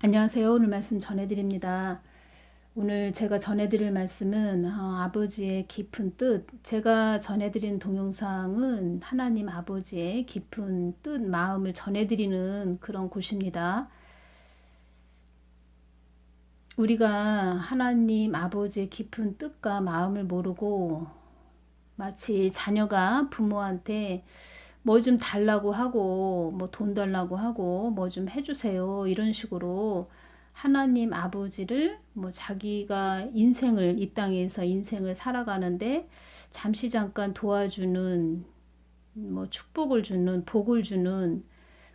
안녕하세요. 오늘 말씀 전해드립니다. 오늘 제가 전해드릴 말씀은 아버지의 깊은 뜻. 제가 전해드린 동영상은 하나님 아버지의 깊은 뜻, 마음을 전해드리는 그런 곳입니다. 우리가 하나님 아버지의 깊은 뜻과 마음을 모르고 마치 자녀가 부모한테 뭐 좀 달라고 하고 뭐 돈 달라고 하고 뭐 좀 해주세요 이런 식으로 하나님 아버지를 뭐 자기가 인생을 이 땅에서 인생을 살아가는데 잠시 잠깐 도와주는 뭐 축복을 주는 복을 주는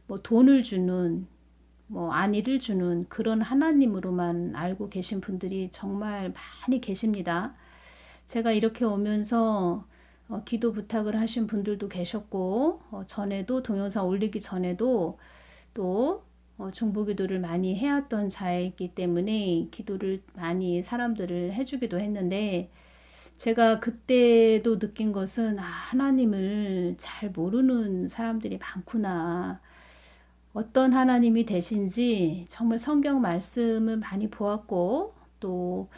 뭐 돈을 주는 뭐 안위를 주는 그런 하나님으로만 알고 계신 분들이 정말 많이 계십니다. 제가 이렇게 오면서 기도 부탁을 하신 분들도 계셨고 전에도 동영상 올리기 전에도 또 중보기도를 많이 해왔던 자이기 때문에 기도를 많이 사람들을 해주기도 했는데 제가 그때도 느낀 것은 하나님을 잘 모르는 사람들이 많구나. 어떤 하나님이 되신지 정말 성경 말씀을 많이 보았고 또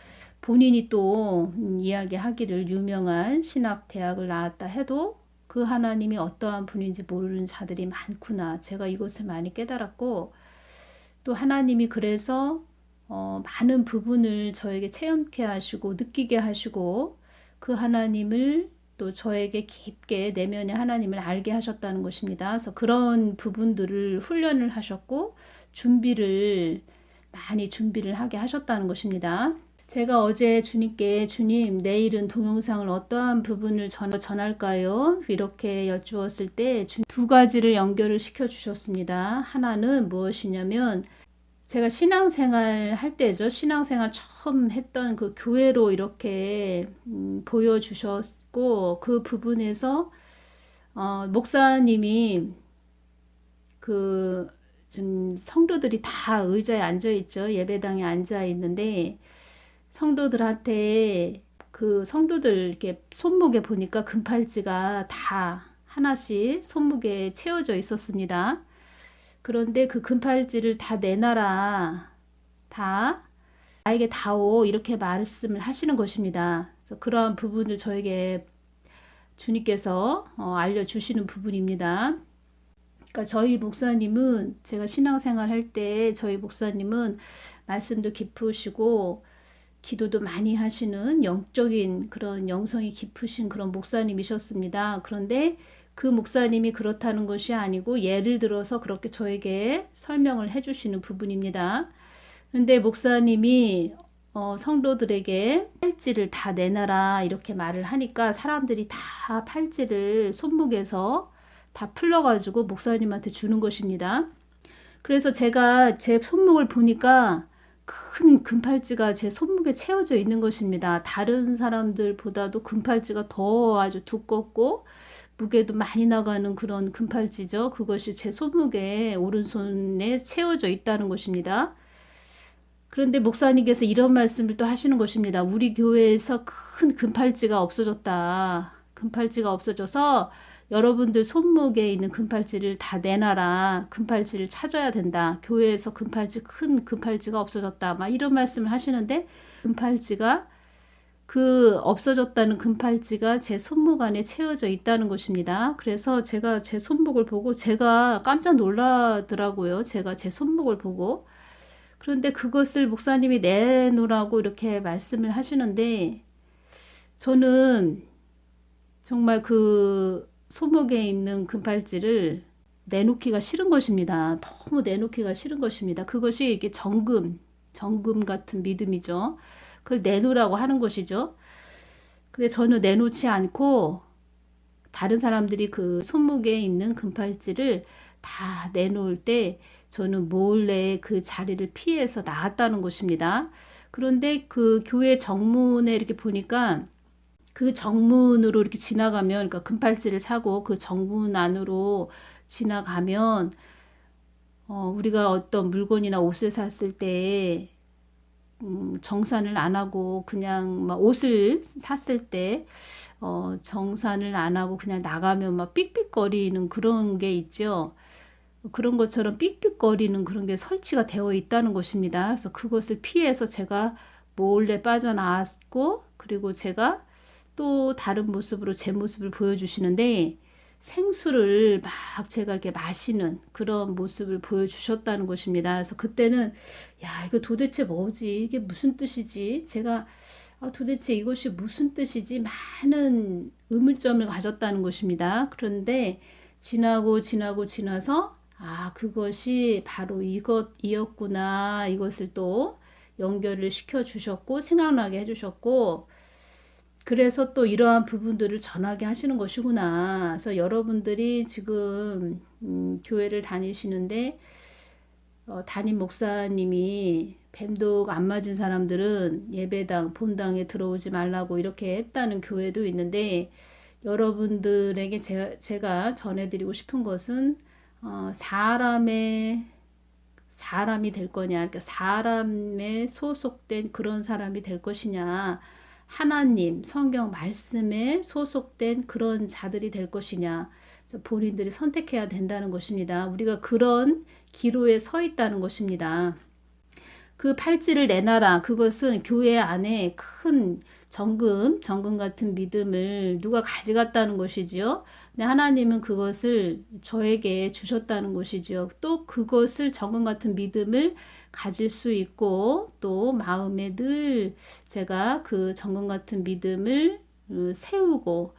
본인이 또 이야기하기를 유명한 신학대학을 나왔다 해도 그 하나님이 어떠한 분인지 모르는 자들이 많구나. 제가 이것을 많이 깨달았고 또 하나님이 그래서 많은 부분을 저에게 체험케 하시고 느끼게 하시고 그 하나님을 또 저에게 깊게 내면의 하나님을 알게 하셨다는 것입니다. 그래서 그런 부분들을 훈련을 하셨고 많이 준비를 하게 하셨다는 것입니다. 제가 어제 주님께 주님 내일은 동영상을 어떠한 부분을 전할까요? 이렇게 여쭈었을 때 두 가지를 연결을 시켜 주셨습니다. 하나는 무엇이냐면 제가 신앙생활 할 때죠. 신앙생활 처음 했던 그 교회로 이렇게 보여주셨고 그 부분에서 목사님이 좀 성도들이 다 의자에 앉아 있죠. 예배당에 앉아 있는데 성도들한테 그 성도들 이렇게 손목에 보니까 금팔찌가 다 하나씩 손목에 채워져 있었습니다. 그런데 그 금팔찌를 다 내놔라. 다 나에게 다오. 이렇게 말씀을 하시는 것입니다. 그래서 그러한 부분을 저에게 주님께서 알려주시는 부분입니다. 그러니까 저희 목사님은 제가 신앙생활 할 때 저희 목사님은 말씀도 깊으시고 기도도 많이 하시는 영적인 그런 영성이 깊으신 그런 목사님이셨습니다. 그런데 그 목사님이 그렇다는 것이 아니고 예를 들어서 그렇게 저에게 설명을 해주시는 부분입니다. 그런데 목사님이 성도들에게 팔찌를 다 내놔라 이렇게 말을 하니까 사람들이 다 팔찌를 손목에서 다 풀러가지고 목사님한테 주는 것입니다. 그래서 제가 제 손목을 보니까 큰 금팔찌가 제 손목에 채워져 있는 것입니다. 다른 사람들보다도 금팔찌가 더 아주 두껍고 무게도 많이 나가는 그런 금팔찌죠. 그것이 제 손목에 오른손에 채워져 있다는 것입니다. 그런데 목사님께서 이런 말씀을 또 하시는 것입니다. 우리 교회에서 큰 금팔찌가 없어졌다. 금팔찌가 없어져서 여러분들 손목에 있는 금팔찌를 다 내놔라. 금팔찌를 찾아야 된다. 교회에서 큰 금팔찌가 없어졌다. 막 이런 말씀을 하시는데 없어졌다는 금팔찌가 제 손목 안에 채워져 있다는 것입니다. 그래서 제가 제 손목을 보고 제가 깜짝 놀라더라고요. 제가 제 손목을 보고. 그런데 그것을 목사님이 내놓으라고 이렇게 말씀을 하시는데 저는 정말 그 손목에 있는 금팔찌를 내놓기가 싫은 것입니다. 너무 내놓기가 싫은 것입니다. 그것이 이렇게 정금 같은 믿음이죠. 그걸 내놓으라고 하는 것이죠. 근데 저는 내놓지 않고 다른 사람들이 그 손목에 있는 금팔찌를 다 내놓을 때 저는 몰래 그 자리를 피해서 나왔다는 것입니다. 그런데 그 교회 정문에 이렇게 보니까 그 정문으로 이렇게 지나가면, 그러니까 금팔찌를 차고 그 정문 안으로 지나가면, 우리가 어떤 물건이나 옷을 샀을 때, 정산을 안 하고 그냥 막 옷을 샀을 때, 정산을 안 하고 그냥 나가면 막 삑삑거리는 그런 게 있죠. 그런 것처럼 삑삑거리는 그런 게 설치가 되어 있다는 것입니다. 그래서 그것을 피해서 제가 몰래 빠져나왔고, 그리고 제가 또 다른 모습으로 제 모습을 보여주시는데, 생수를 막 제가 이렇게 마시는 그런 모습을 보여주셨다는 것입니다. 그래서 그때는 야, 이거 도대체 뭐지? 이게 무슨 뜻이지? 제가 도대체 이것이 무슨 뜻이지? 많은 의문점을 가졌다는 것입니다. 그런데 지나서 그것이 바로 이것이었구나. 이것을 또 연결을 시켜 주셨고 생각나게 해 주셨고, 그래서 또 이러한 부분들을 전하게 하시는 것이구나. 그래서 여러분들이 지금 교회를 다니시는데 담임 목사님이 뱀독 안 맞은 사람들은 예배당, 본당에 들어오지 말라고 이렇게 했다는 교회도 있는데, 여러분들에게 제가 전해드리고 싶은 것은 사람이 될 거냐, 그러니까 사람에 소속된 그런 사람이 될 것이냐, 하나님 성경 말씀에 소속된 그런 자들이 될 것이냐, 그래서 본인들이 선택해야 된다는 것입니다. 우리가 그런 기로에 서 있다는 것입니다. 그 팔찌를 내놔라. 그것은 교회 안에 큰 정금 같은 믿음을 누가 가져갔다는 것이지요. 근데 하나님은 그것을 저에게 주셨다는 것이지요. 또 그것을 정금 같은 믿음을 가질 수 있고, 또 마음에 늘 제가 그 정금 같은 믿음을 세우고,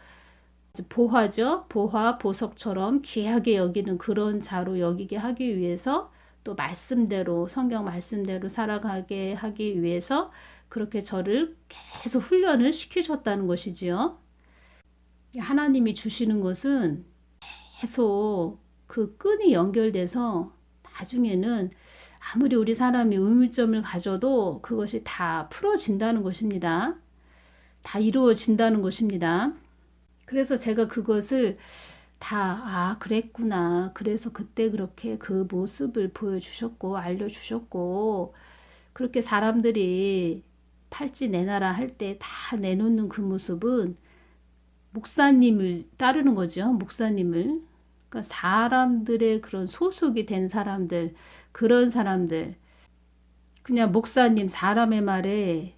보화죠. 보화, 보석처럼 귀하게 여기는 그런 자로 여기게 하기 위해서, 또 말씀대로, 성경 말씀대로 살아가게 하기 위해서 그렇게 저를 계속 훈련을 시키셨다는 것이지요. 하나님이 주시는 것은 계속 그 끈이 연결돼서 나중에는 아무리 우리 사람이 의문점을 가져도 그것이 다 풀어진다는 것입니다. 다 이루어진다는 것입니다. 그래서 제가 그것을 다, 그랬구나. 그래서 그때 그렇게 그 모습을 보여주셨고, 알려주셨고, 그렇게 사람들이 팔찌 내놔라 할 때 다 내놓는 그 모습은 목사님을 따르는 거죠. 목사님을. 그러니까 사람들의 그런 소속이 된 사람들, 그런 사람들, 그냥 목사님 사람의 말에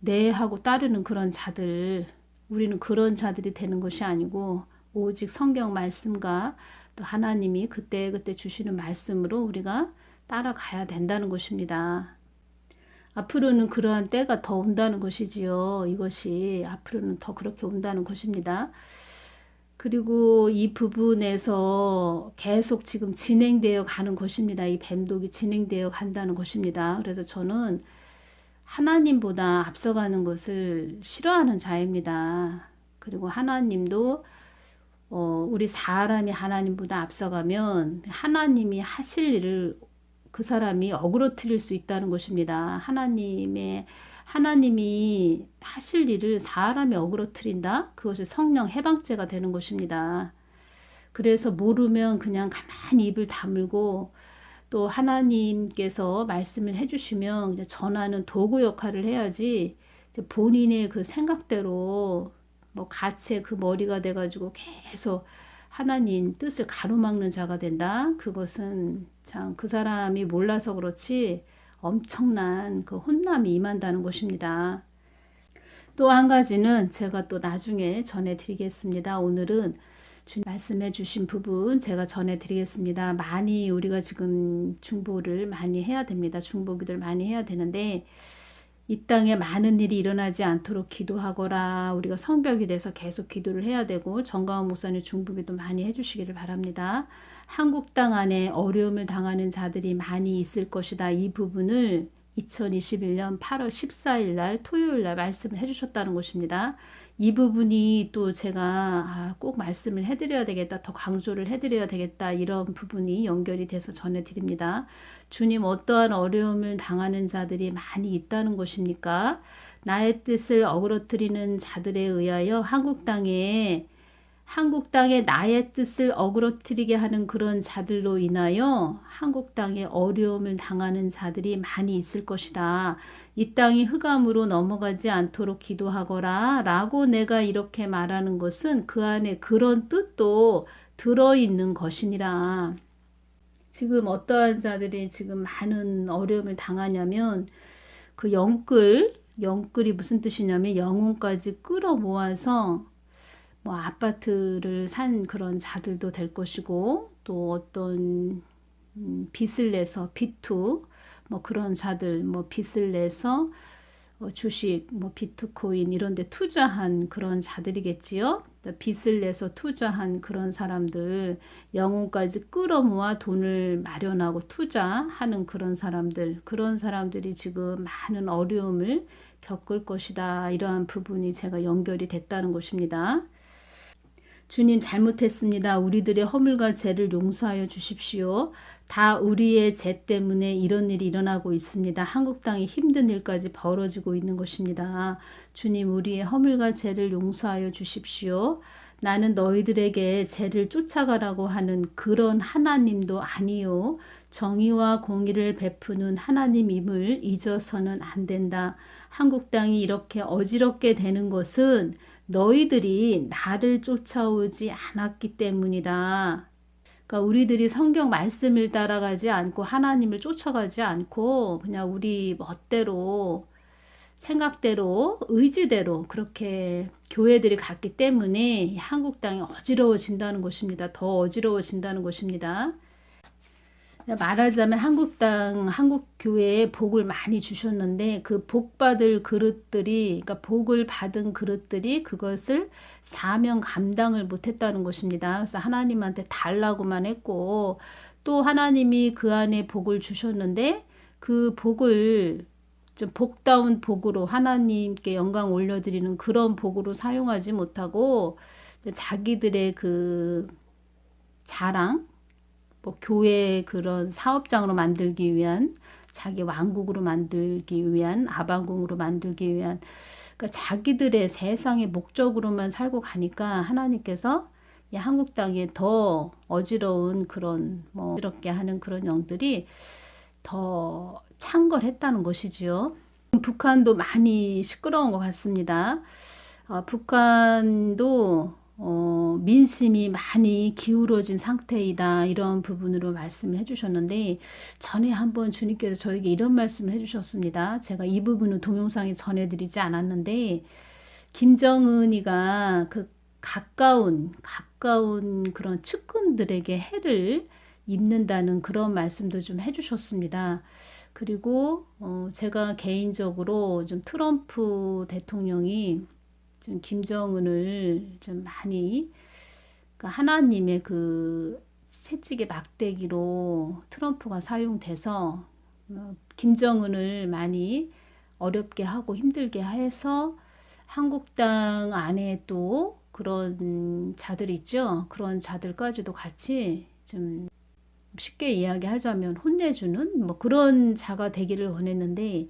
네 하고 따르는 그런 자들, 우리는 그런 자들이 되는 것이 아니고 오직 성경 말씀과 또 하나님이 그때그때 주시는 말씀으로 우리가 따라가야 된다는 것입니다. 앞으로는 그러한 때가 더 온다는 것이지요. 이것이 앞으로는 더 그렇게 온다는 것입니다. 그리고 이 부분에서 계속 지금 진행되어 가는 것입니다. 이 뱀독이 진행되어 간다는 것입니다. 그래서 저는 하나님보다 앞서가는 것을 싫어하는 자입니다. 그리고 하나님도 우리 사람이 하나님보다 앞서가면 하나님이 하실 일을 그 사람이 어그러뜨릴 수 있다는 것입니다. 하나님이 하실 일을 사람이 어그러뜨린다? 그것이 성령 해방죄가 되는 것입니다. 그래서 모르면 그냥 가만히 입을 다물고, 또 하나님께서 말씀을 해주시면 전하는 도구 역할을 해야지, 본인의 그 생각대로 뭐 가채 그 머리가 돼가지고 계속 하나님 뜻을 가로막는 자가 된다. 그것은 참 그 사람이 몰라서 그렇지 엄청난 그 혼남이 임한다는 것입니다. 또 한 가지는 제가 또 나중에 전해드리겠습니다. 오늘은 주님 말씀해 주신 부분 제가 전해드리겠습니다. 많이 우리가 지금 중보를 많이 해야 됩니다. 중보기도를 많이 해야 되는데, 이 땅에 많은 일이 일어나지 않도록 기도하거라. 우리가 성벽이 돼서 계속 기도를 해야 되고, 정가원 목사님 중보기도 많이 해주시기를 바랍니다. 한국 땅 안에 어려움을 당하는 자들이 많이 있을 것이다. 이 부분을 2021년 8월 14일 날 토요일 날 말씀을 해주셨다는 것입니다. 이 부분이 또 제가 꼭 말씀을 해드려야 되겠다, 더 강조를 해드려야 되겠다, 이런 부분이 연결이 돼서 전해드립니다. 주님, 어떠한 어려움을 당하는 자들이 많이 있다는 것입니까? 나의 뜻을 어그러뜨리는 자들에 의하여 한국 땅에 나의 뜻을 어그러뜨리게 하는 그런 자들로 인하여 한국 땅에 어려움을 당하는 자들이 많이 있을 것이다. 이 땅이 흑암으로 넘어가지 않도록 기도하거라 라고 내가 이렇게 말하는 것은 그 안에 그런 뜻도 들어있는 것이니라. 지금 어떠한 자들이 지금 많은 어려움을 당하냐면 그 영끌이 무슨 뜻이냐면 영혼까지 끌어모아서 뭐 아파트를 산 그런 자들도 될 것이고 또 어떤 빚을 내서 비투 뭐 그런 자들 뭐 빚을 내서 주식 뭐 비트코인 이런 데 투자한 그런 자들이겠지요. 빚을 내서 투자한 그런 사람들, 영혼까지 끌어모아 돈을 마련하고 투자하는 그런 사람들, 그런 사람들이 지금 많은 어려움을 겪을 것이다. 이러한 부분이 제가 연결이 됐다는 것입니다. 주님 잘못했습니다. 우리들의 허물과 죄를 용서하여 주십시오. 다 우리의 죄 때문에 이런 일이 일어나고 있습니다. 한국 땅이 힘든 일까지 벌어지고 있는 것입니다. 주님 우리의 허물과 죄를 용서하여 주십시오. 나는 너희들에게 죄를 쫓아가라고 하는 그런 하나님도 아니요. 정의와 공의를 베푸는 하나님임을 잊어서는 안 된다. 한국 땅이 이렇게 어지럽게 되는 것은 너희들이 나를 쫓아오지 않았기 때문이다. 그러니까 우리들이 성경 말씀을 따라가지 않고 하나님을 쫓아가지 않고 그냥 우리 멋대로 생각대로 의지대로 그렇게 교회들이 갔기 때문에 한국 땅이 어지러워진다는 것입니다. 더 어지러워진다는 것입니다. 말하자면 한국 땅, 한국 교회에 복을 많이 주셨는데 그 복 받을 그릇들이, 그러니까 복을 받은 그릇들이 그것을 사명 감당을 못했다는 것입니다. 그래서 하나님한테 달라고만 했고 또 하나님이 그 안에 복을 주셨는데 그 복을 좀 복다운 복으로 하나님께 영광 올려드리는 그런 복으로 사용하지 못하고 자기들의 그 자랑, 뭐 교회 그런 사업장으로 만들기 위한 자기 왕국으로 만들기 위한 아방궁으로 만들기 위한 그러니까 자기들의 세상의 목적으로만 살고 가니까 하나님께서 이 한국 땅에 더 어지러운 그런 뭐 어지럽게 하는 그런 영들이 더 창궐했다는 것이지요. 북한도 많이 시끄러운 것 같습니다. 북한도 민심이 많이 기울어진 상태이다 이런 부분으로 말씀을 해주셨는데 전에 한번 주님께서 저에게 이런 말씀을 해주셨습니다. 제가 이 부분은 동영상에 전해드리지 않았는데 김정은이가 그 가까운 그런 측근들에게 해를 입는다는 그런 말씀도 좀 해주셨습니다. 그리고 제가 개인적으로 좀 트럼프 대통령이 좀 김정은을 좀 많이 그러니까 하나님의 그 채찍의 막대기로 트럼프가 사용돼서 김정은을 많이 어렵게 하고 힘들게 해서 한국 땅 안에 또 그런 자들 있죠. 그런 자들까지도 같이 좀 쉽게 이야기하자면 혼내주는 뭐 그런 자가 되기를 원했는데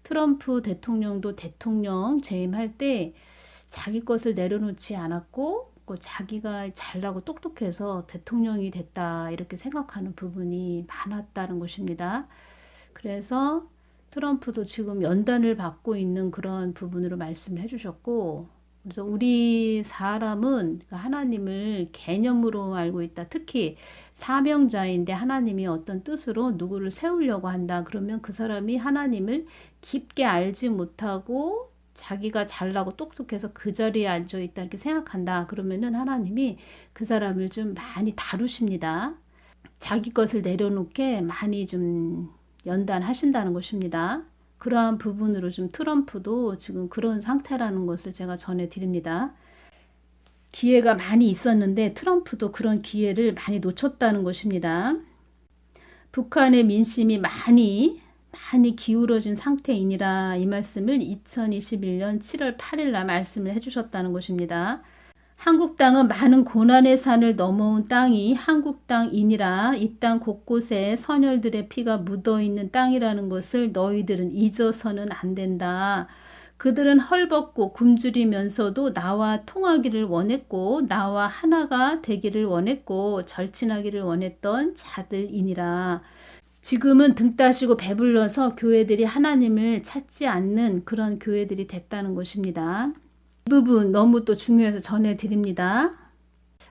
트럼프 대통령도 대통령 재임할 때 자기 것을 내려놓지 않았고 자기가 잘나고 똑똑해서 대통령이 됐다 이렇게 생각하는 부분이 많았다는 것입니다. 그래서 트럼프도 지금 연단을 받고 있는 그런 부분으로 말씀을 해주셨고 그래서 우리 사람은 하나님을 개념으로 알고 있다. 특히 사명자인데 하나님이 어떤 뜻으로 누구를 세우려고 한다. 그러면 그 사람이 하나님을 깊게 알지 못하고 자기가 잘나고 똑똑해서 그 자리에 앉아 있다 이렇게 생각한다. 그러면은 하나님이 그 사람을 좀 많이 다루십니다. 자기 것을 내려놓게 많이 좀 연단하신다는 것입니다. 그러한 부분으로 좀 트럼프도 지금 그런 상태라는 것을 제가 전해드립니다. 기회가 많이 있었는데 트럼프도 그런 기회를 많이 놓쳤다는 것입니다. 북한의 민심이 많이 기울어진 상태이니라 이 말씀을 2021년 7월 8일 날 말씀을 해주셨다는 것입니다. 한국 땅은 많은 고난의 산을 넘어온 땅이 한국 땅이니라. 이 땅 곳곳에 선열들의 피가 묻어있는 땅이라는 것을 너희들은 잊어서는 안 된다. 그들은 헐벗고 굶주리면서도 나와 통하기를 원했고 나와 하나가 되기를 원했고 절친하기를 원했던 자들이니라. 지금은 등 따시고 배불러서 교회들이 하나님을 찾지 않는 그런 교회들이 됐다는 것입니다. 이 부분 너무 또 중요해서 전해드립니다.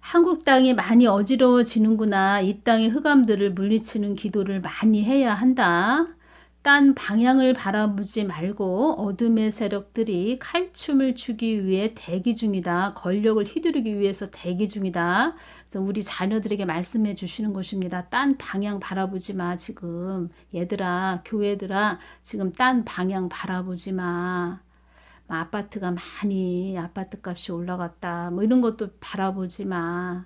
한국 땅이 많이 어지러워지는구나. 이 땅의 흑암들을 물리치는 기도를 많이 해야 한다. 딴 방향을 바라보지 말고 어둠의 세력들이 칼춤을 추기 위해 대기 중이다. 권력을 휘두르기 위해서 대기 중이다. 그래서 우리 자녀들에게 말씀해 주시는 것입니다. 딴 방향 바라보지 마. 지금 얘들아, 교회들아, 지금 딴 방향 바라보지 마. 아파트가 많이 아파트 값이 올라갔다. 뭐 이런 것도 바라보지 마.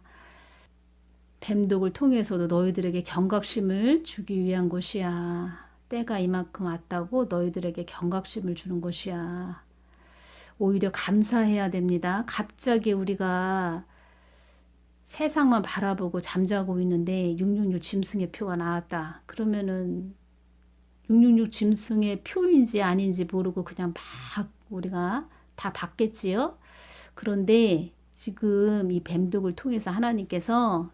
뱀독을 통해서도 너희들에게 경각심을 주기 위한 것이야. 때가 이만큼 왔다고 너희들에게 경각심을 주는 것이야. 오히려 감사해야 됩니다. 갑자기 우리가 세상만 바라보고 잠자고 있는데 666 짐승의 표가 나왔다. 그러면은 666 짐승의 표인지 아닌지 모르고 그냥 막 우리가 다 받겠지요. 그런데 지금 이 뱀독을 통해서 하나님께서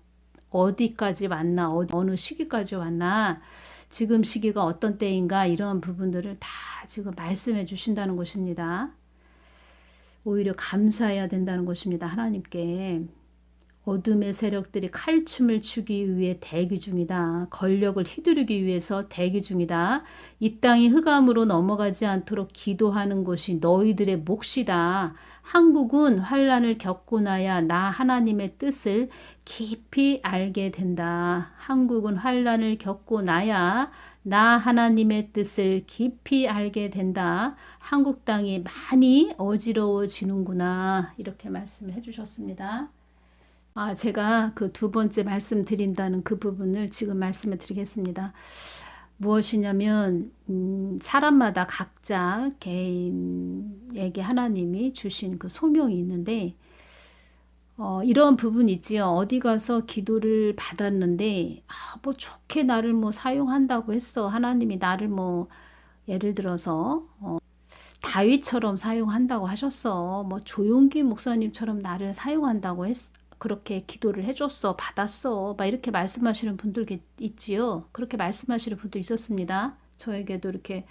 어디까지 왔나, 어느 시기까지 왔나, 지금 시기가 어떤 때인가, 이런 부분들을 다 지금 말씀해 주신다는 것입니다. 오히려 감사해야 된다는 것입니다. 하나님께. 어둠의 세력들이 칼춤을 추기 위해 대기 중이다. 권력을 휘두르기 위해서 대기 중이다. 이 땅이 흑암으로 넘어가지 않도록 기도하는 것이 너희들의 몫이다. 한국은 환난을 겪고 나야 나 하나님의 뜻을 깊이 알게 된다. 한국은 환난을 겪고 나야 나 하나님의 뜻을 깊이 알게 된다. 한국 땅이 많이 어지러워지는구나. 이렇게 말씀을 해주셨습니다. 제가 그 두 번째 말씀드린다는 그 부분을 지금 말씀을 드리겠습니다. 무엇이냐면 사람마다 각자 개인에게 하나님이 주신 그 소명이 있는데 이런 부분이 있지요. 어디 가서 기도를 받았는데 뭐 좋게 나를 뭐 사용한다고 했어. 하나님이 나를 뭐 예를 들어서 다윗처럼 사용한다고 하셨어. 뭐 조용기 목사님처럼 나를 사용한다고 했어. 그렇게 기도를 해줬어. 받았어. 막 이렇게 말씀하시는 분들 있지요. 그렇게 말씀하시는 분도 있었습니다. 저에게도 이렇게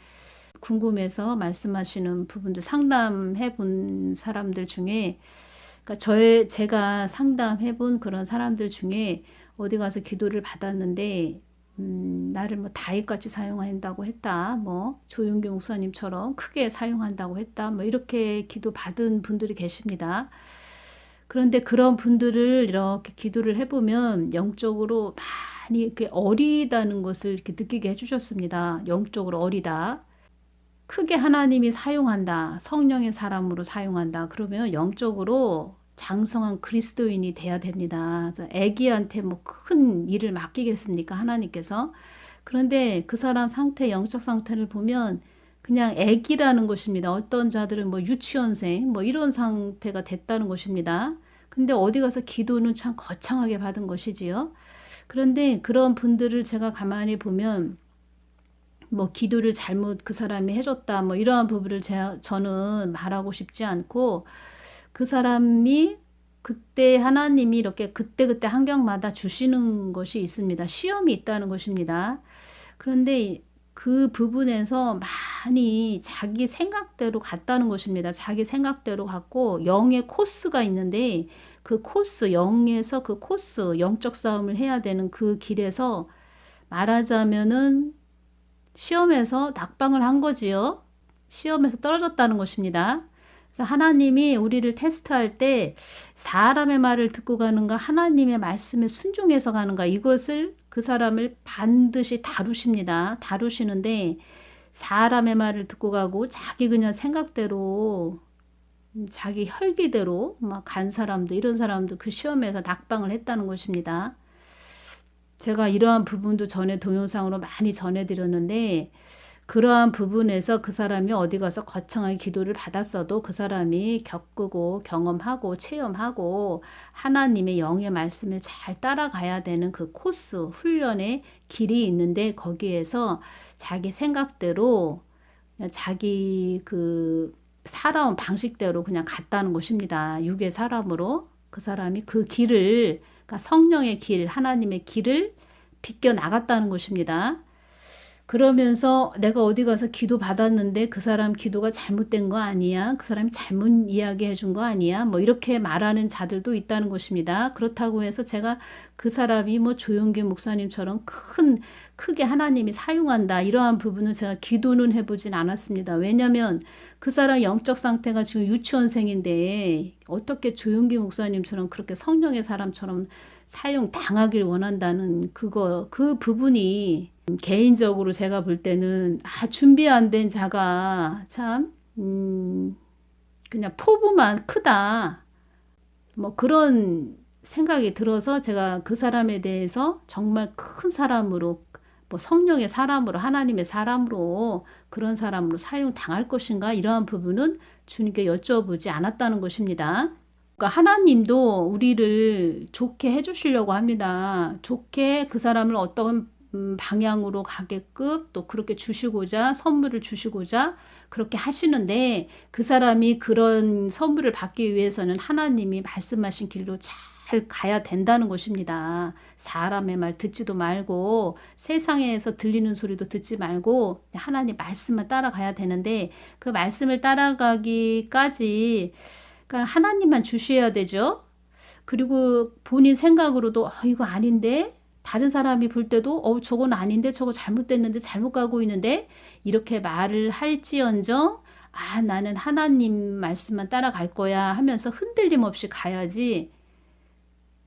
궁금해서 말씀하시는 부분들 상담해 본 사람들 중에 그러니까 제가 상담해 본 그런 사람들 중에 어디 가서 기도를 받았는데 나를 뭐 다윗같이 사용한다고 했다. 뭐 조용기 목사님처럼 크게 사용한다고 했다. 뭐 이렇게 기도 받은 분들이 계십니다. 그런데 그런 분들을 이렇게 기도를 해보면 영적으로 많이 이렇게 어리다는 것을 이렇게 느끼게 해주셨습니다. 영적으로 어리다. 크게 하나님이 사용한다. 성령의 사람으로 사용한다. 그러면 영적으로 장성한 그리스도인이 돼야 됩니다. 애기한테 뭐 큰 일을 맡기겠습니까? 하나님께서. 그런데 그 사람 상태, 영적 상태를 보면 그냥 애기라는 것입니다. 어떤 자들은 뭐 유치원생 뭐 이런 상태가 됐다는 것입니다. 근데 어디 가서 기도는 참 거창하게 받은 것이지요. 그런데 그런 분들을 제가 가만히 보면 뭐 기도를 잘못 그 사람이 해줬다 뭐 이러한 부분을 저는 말하고 싶지 않고 그 사람이 그때 하나님이 이렇게 그때그때 환경마다 주시는 것이 있습니다. 시험이 있다는 것입니다. 그런데 그 부분에서 많이 자기 생각대로 갔다는 것입니다. 자기 생각대로 갔고 영의 코스가 있는데 그 코스, 영에서 그 코스, 영적 싸움을 해야 되는 그 길에서 말하자면은 시험에서 낙방을 한 거지요. 시험에서 떨어졌다는 것입니다. 그래서 하나님이 우리를 테스트할 때 사람의 말을 듣고 가는가 하나님의 말씀에 순종해서 가는가 이것을 그 사람을 반드시 다루십니다. 다루시는데 사람의 말을 듣고 가고 자기 그냥 생각대로 자기 혈기대로 막 간 사람도 이런 사람도 그 시험에서 낙방을 했다는 것입니다. 제가 이러한 부분도 전에 동영상으로 많이 전해드렸는데 그러한 부분에서 그 사람이 어디 가서 거창하게 기도를 받았어도 그 사람이 겪고 경험하고 체험하고 하나님의 영의 말씀을 잘 따라가야 되는 그 코스, 훈련의 길이 있는데 거기에서 자기 생각대로 자기 그 살아온 방식대로 그냥 갔다는 것입니다. 육의 사람으로 그 사람이 그 길을 그러니까 성령의 길, 하나님의 길을 비껴 나갔다는 것입니다. 그러면서 내가 어디 가서 기도 받았는데 그 사람 기도가 잘못된 거 아니야? 그 사람이 잘못 이야기해 준 거 아니야? 뭐 이렇게 말하는 자들도 있다는 것입니다. 그렇다고 해서 제가 그 사람이 뭐 조용기 목사님처럼 크게 하나님이 사용한다, 이러한 부분은 제가 기도는 해보진 않았습니다. 왜냐면 그 사람 영적 상태가 지금 유치원생인데 어떻게 조용기 목사님처럼 그렇게 성령의 사람처럼 사용 당하길 원한다는 그 부분이 개인적으로 제가 볼 때는 준비 안 된 자가 참 그냥 포부만 크다, 뭐 그런 생각이 들어서 제가 그 사람에 대해서 정말 큰 사람으로, 뭐 성령의 사람으로, 하나님의 사람으로, 그런 사람으로 사용 당할 것인가, 이러한 부분은 주님께 여쭤보지 않았다는 것입니다. 그러니까 하나님도 우리를 좋게 해주시려고 합니다. 좋게 그 사람을 어떤 방향으로 가게끔 또 그렇게 주시고자, 선물을 주시고자 그렇게 하시는데, 그 사람이 그런 선물을 받기 위해서는 하나님이 말씀하신 길로 잘 가야 된다는 것입니다. 사람의 말 듣지도 말고 세상에서 들리는 소리도 듣지 말고 하나님 말씀만 따라가야 되는데, 그 말씀을 따라가기까지 그러니까 하나님만 주셔야 되죠. 그리고 본인 생각으로도 이거 아닌데, 다른 사람이 볼 때도 저건 아닌데, 저거 잘못됐는데, 잘못 가고 있는데, 이렇게 말을 할지언정 나는 하나님 말씀만 따라갈 거야 하면서 흔들림 없이 가야지,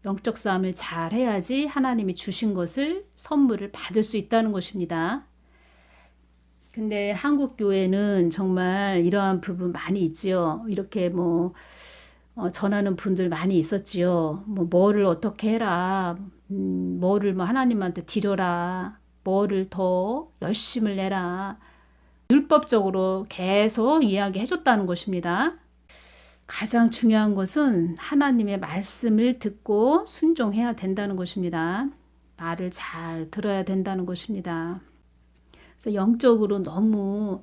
영적 싸움을 잘 해야지 하나님이 주신 것을, 선물을 받을 수 있다는 것입니다. 근데 한국 교회는 정말 이러한 부분 많이 있지요. 이렇게 뭐 전하는 분들 많이 있었지요. 뭐를 어떻게 해라, 뭐를 뭐 하나님한테 드려라, 뭐를 더 열심을 내라, 율법적으로 계속 이야기해 줬다는 것입니다. 가장 중요한 것은 하나님의 말씀을 듣고 순종해야 된다는 것입니다. 말을 잘 들어야 된다는 것입니다. 그래서 영적으로 너무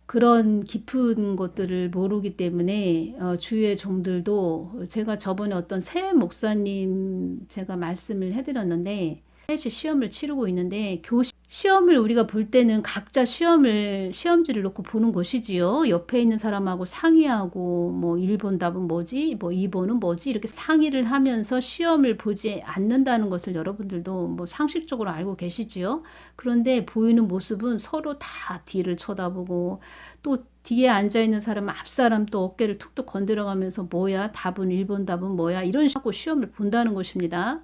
그런 깊은 것들을 모르기 때문에 주위의 종들도, 제가 저번에 어떤 새 목사님 제가 말씀을 해드렸는데, 셋이 시험을 치르고 있는데, 시험을 우리가 볼 때는 각자 시험지를 놓고 보는 것이지요. 옆에 있는 사람하고 상의하고, 뭐 1번 답은 뭐지, 뭐 2번은 뭐지, 이렇게 상의를 하면서 시험을 보지 않는다는 것을 여러분들도 뭐 상식적으로 알고 계시지요. 그런데 보이는 모습은 서로 다 뒤를 쳐다보고, 또 뒤에 앉아있는 사람은 앞사람 또 어깨를 툭툭 건드려가면서 뭐야, 답은 1번 답은 뭐야, 이런 식으로 시험을 본다는 것입니다.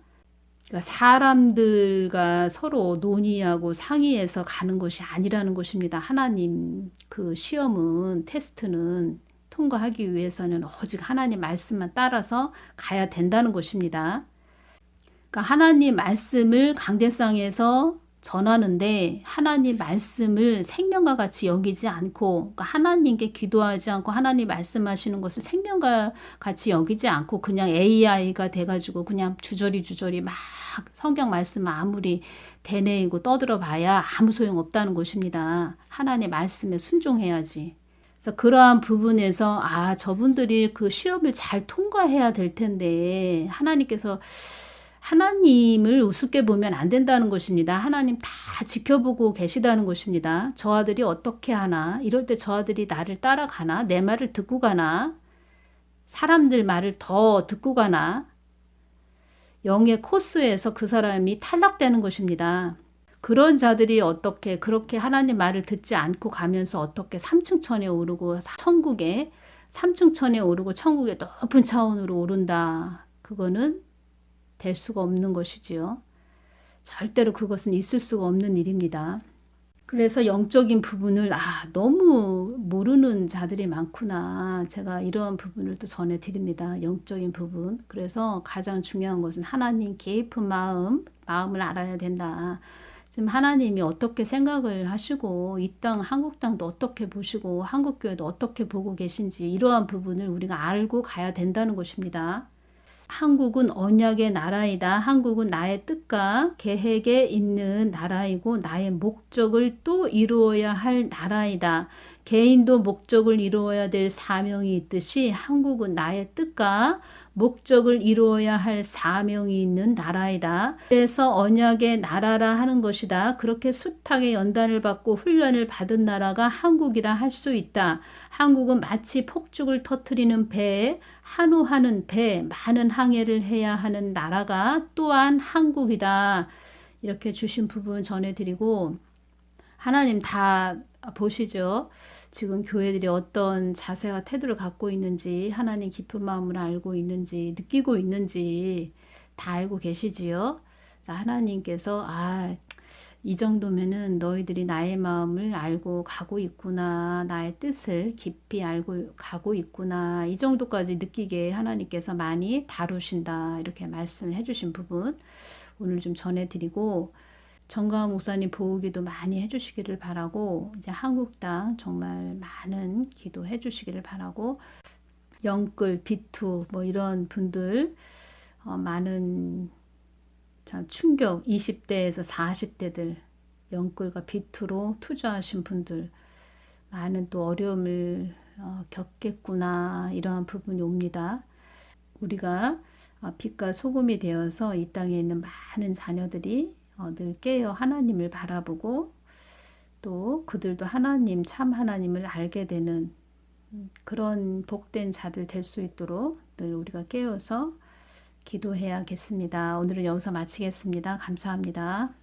그러니까 사람들과 서로 논의하고 상의해서 가는 것이 아니라는 것입니다. 하나님 그 시험은, 테스트는 통과하기 위해서는 오직 하나님 말씀만 따라서 가야 된다는 것입니다. 그러니까 하나님 말씀을 강대상에서 전하는데, 하나님 말씀을 생명과 같이 여기지 않고, 그러니까 하나님께 기도하지 않고 하나님 말씀하시는 것을 생명과 같이 여기지 않고 그냥 AI가 돼가지고 그냥 주저리 막 성경 말씀 아무리 되뇌이고 떠들어 봐야 아무 소용 없다는 것입니다. 하나님 말씀에 순종해야지. 그래서 그러한 부분에서 저분들이 그 시험을 잘 통과해야 될 텐데, 하나님을 우습게 보면 안 된다는 것입니다. 하나님 다 지켜보고 계시다는 것입니다. 저 아들이 어떻게 하나, 이럴 때 저 아들이 나를 따라가나, 내 말을 듣고 가나, 사람들 말을 더 듣고 가나, 영의 코스에서 그 사람이 탈락되는 것입니다. 그런 자들이 어떻게 그렇게 하나님 말을 듣지 않고 가면서 어떻게 3층 천에 오르고 천국에, 3층 천에 오르고 천국의 높은 차원으로 오른다, 그거는 될 수가 없는 것이지요. 절대로 그것은 있을 수가 없는 일입니다. 그래서 영적인 부분을 너무 모르는 자들이 많구나, 제가 이런 부분을 또 전해드립니다. 영적인 부분. 그래서 가장 중요한 것은 하나님 깊은 마음을 알아야 된다. 지금 하나님이 어떻게 생각을 하시고, 이 땅 한국 땅도 어떻게 보시고 한국교회도 어떻게 보고 계신지, 이러한 부분을 우리가 알고 가야 된다는 것입니다. 한국은 언약의 나라이다. 한국은 나의 뜻과 계획에 있는 나라이고 나의 목적을 또 이루어야 할 나라이다. 개인도 목적을 이루어야 될 사명이 있듯이 한국은 나의 뜻과 목적을 이루어야 할 사명이 있는 나라이다. 그래서 언약의 나라라 하는 것이다. 그렇게 숱하게 연단을 받고 훈련을 받은 나라가 한국이라 할 수 있다. 한국은 마치 폭죽을 터뜨리는 배, 한우하는 배, 많은 항해를 해야 하는 나라가 또한 한국이다. 이렇게 주신 부분 전해드리고, 하나님 다 보시죠. 지금 교회들이 어떤 자세와 태도를 갖고 있는지, 하나님 깊은 마음을 알고 있는지, 느끼고 있는지 다 알고 계시지요. 하나님께서 이 정도면은 너희들이 나의 마음을 알고 가고 있구나. 나의 뜻을 깊이 알고 가고 있구나. 이 정도까지 느끼게 하나님께서 많이 다루신다. 이렇게 말씀을 해주신 부분 오늘 좀 전해드리고, 정가은 목사님 보호기도 많이 해주시기를 바라고, 이제 한국 땅 정말 많은 기도해 주시기를 바라고, 영끌, 비투 뭐 이런 분들 많은 참 충격, 20대에서 40대들 영끌과 비투로 투자하신 분들 많은 또 어려움을 겪겠구나, 이러한 부분이 옵니다. 우리가 빛과 소금이 되어서 이 땅에 있는 많은 자녀들이 늘 깨어 하나님을 바라보고, 또 그들도 하나님, 참 하나님을 알게 되는 그런 복된 자들 될 수 있도록 늘 우리가 깨어서 기도해야겠습니다. 오늘은 여기서 마치겠습니다. 감사합니다.